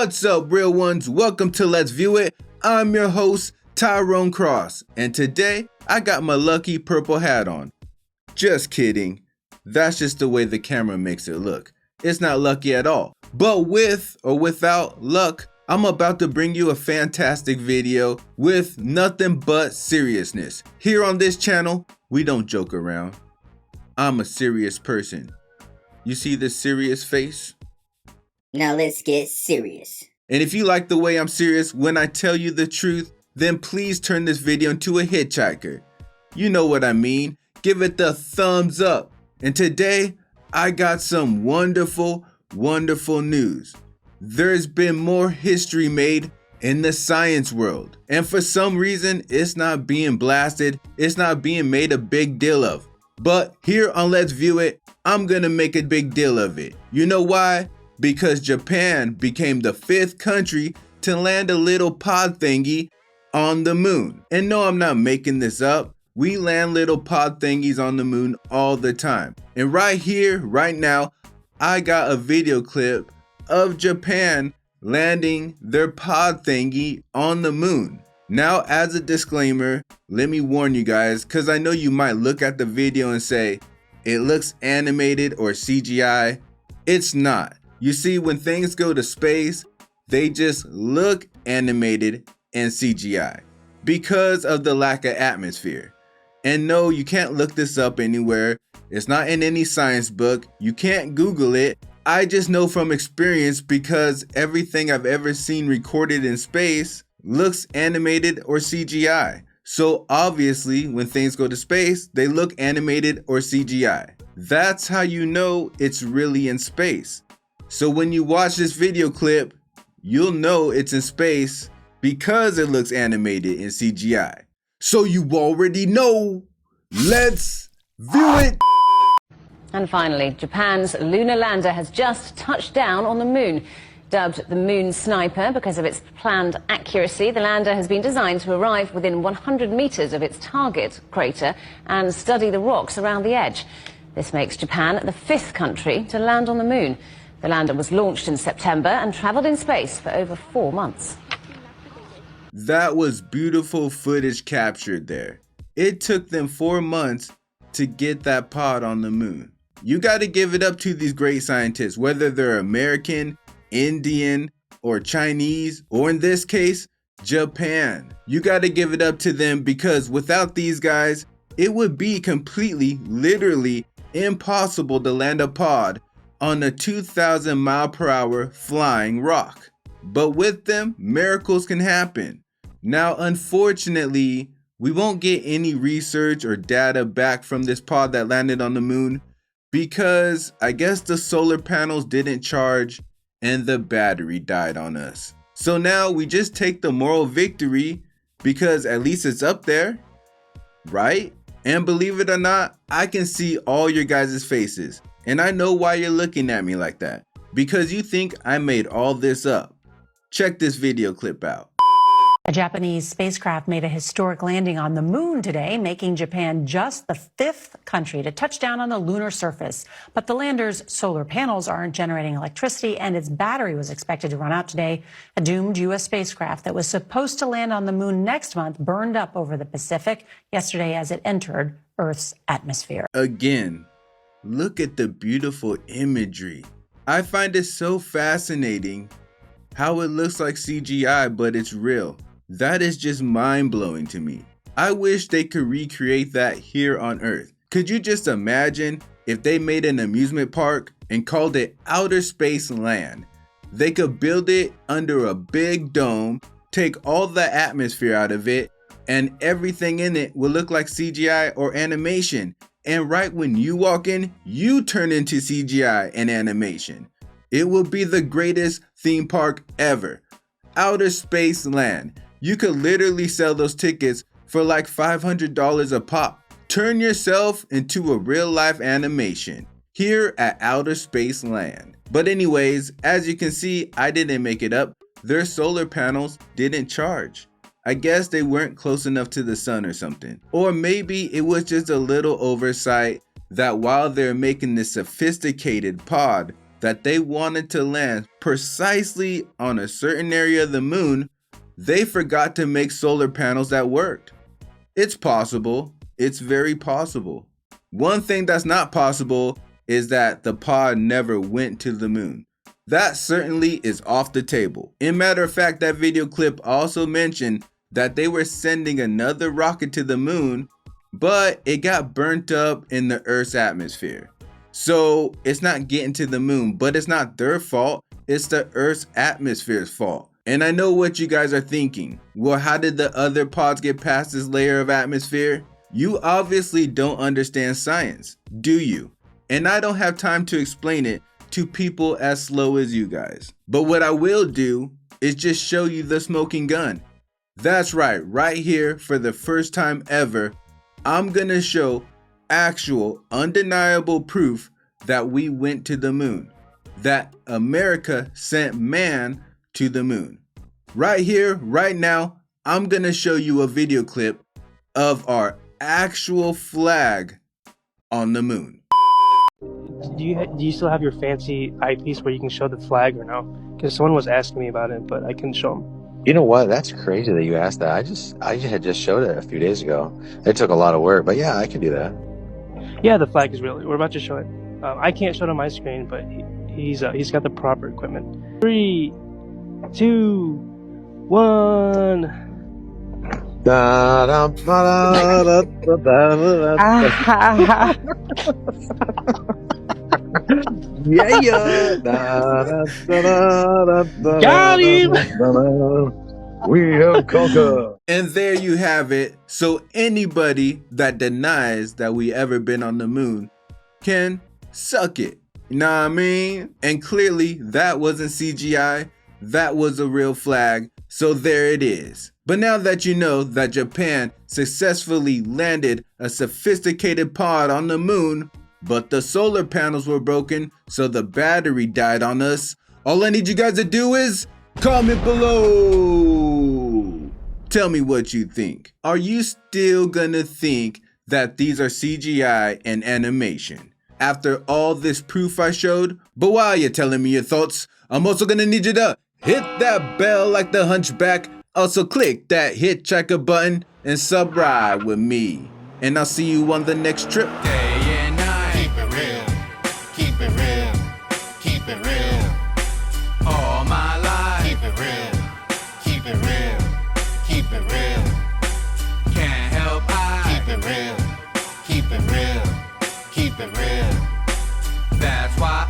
What's up, real ones? Welcome to Let's View It. I'm your host, Tyrone Cross, and today I got my lucky purple hat on. Just kidding. That's just the way the camera makes it look. It's not lucky at all. But with or without luck, I'm about to bring you a fantastic video with nothing but seriousness. Here on this channel, we don't joke around. I'm a serious person. You see this serious face? Now let's get serious. And if you like the way I'm serious when I tell you the truth, then please turn this video into a hitchhiker. You know what I mean. Give it the thumbs up. And today, I got some wonderful news. There's been more history made in the science world. And for some reason, it's not being blasted. It's not being made a big deal of. But here on Let's View It, I'm gonna make a big deal of it. You know why? Because Japan became the 5th country to land a little pod thingy on the moon. And no, I'm not making this up. We land little pod thingies on the moon all the time. And right here, right now, I got a video clip of Japan landing their pod thingy on the moon. Now, as a disclaimer, let me warn you guys, because I know you might look at the video and say, it looks animated or CGI. It's not. You see, when things go to space, they just look animated and CGI because of the lack of atmosphere. And no, you can't look this up anywhere. It's not in any science book. You can't Google it. I just know from experience because everything I've ever seen recorded in space looks animated or CGI. So obviously, when things go to space, they look animated or CGI. That's how you know it's really in space. So when you watch this video clip, you'll know it's in space because it looks animated in CGI. So you already know. Let's view it. And finally, Japan's lunar lander has just touched down on the moon. Dubbed the Moon Sniper because of its planned accuracy, the lander has been designed to arrive within 100 meters of its target crater and study the rocks around the edge. This makes Japan the 5th country to land on the moon. The lander was launched in September and traveled in space for over 4 months. That was beautiful footage captured there. It took them 4 months to get that pod on the moon. You got to give it up to these great scientists, whether they're American, Indian, or Chinese, or in this case, Japan. You got to give it up to them because without these guys, it would be completely, literally impossible to land a pod on a 2,000 mile per hour flying rock. But with them, miracles can happen. Now, unfortunately, we won't get any research or data back from this pod that landed on the moon because I guess the solar panels didn't charge and the battery died on us. So now we just take the moral victory because at least it's up there, right? And believe it or not, I can see all your guys' faces. And I know why you're looking at me like that. Because you think I made all this up. Check this video clip out. A Japanese spacecraft made a historic landing on the moon today, making Japan just the 5th country to touch down on the lunar surface. But the lander's solar panels aren't generating electricity, and its battery was expected to run out today. A doomed U.S. spacecraft that was supposed to land on the moon next month burned up over the Pacific yesterday as it entered Earth's atmosphere. Again, look at the beautiful imagery. I find it so fascinating how it looks like CGI, but it's real. That is just mind-blowing to me. I wish they could recreate that here on Earth. Could you just imagine if they made an amusement park and called it Outer Space Land? They could build it under a big dome, take all the atmosphere out of it, and everything in it will look like CGI or animation. And right when you walk in, you turn into CGI and animation. It will be the greatest theme park ever. Outer Space Land. You could literally sell those tickets for like $500 a pop. Turn yourself into a real life animation here at Outer Space Land. But anyways, as you can see, I didn't make it up. Their solar panels didn't charge. I guess they weren't close enough to the sun or something. Or maybe it was just a little oversight that while they're making this sophisticated pod, that they wanted to land precisely on a certain area of the moon, they forgot to make solar panels that worked. It's possible. It's very possible. One thing that's not possible is that the pod never went to the moon. That certainly is off the table. In matter of fact, that video clip also mentioned that they were sending another rocket to the moon, but it got burnt up in the Earth's atmosphere. So it's not getting to the moon, but it's not their fault. It's the Earth's atmosphere's fault. And I know what you guys are thinking. Well, how did the other pods get past this layer of atmosphere? You obviously don't understand science, do you? And I don't have time to explain it to people as slow as you guys. But what I will do is just show you the smoking gun. That's right here for the first time ever, I'm gonna show actual undeniable proof that we went to the moon, that America sent man to the moon. Right here, right now, I'm gonna show you a video clip of our actual flag on the moon. Do you still have your fancy eyepiece where you can show the flag or no? Because someone was asking me about it, but I couldn't show them. You know what? That's crazy that you asked that. I had just showed it a few days ago. It took a lot of work, but yeah, I can do that. Yeah, the flag is real. We're about to show it. I can't show it on my screen, but he's got the proper equipment. 3, 2, 1. Da, da, da, da, da, da, da. Yeah. Da, da, da, da, da, Got him! da, da. We have conquered. And there you have it. So anybody that denies that we ever been on the moon can suck it. You know what I mean? And clearly that wasn't CGI. That was a real flag. So there it is. But now that you know that Japan successfully landed a sophisticated pod on the moon, but the solar panels were broken, so the battery died on us, all I need you guys to do is comment below. Tell me what you think. Are you still gonna think that these are CGI and animation after all this proof I showed? But while you're telling me your thoughts, I'm also gonna need you to hit that bell like the hunchback. Also click that hitchhiker button and subscribe with me. And I'll see you on the next trip. Day and night. Keep it real. Keep it real. Keep it real. All my life. Keep it real. Keep it real. Keep it real. Can't help Keep it real. Keep it real. Keep it real. That's why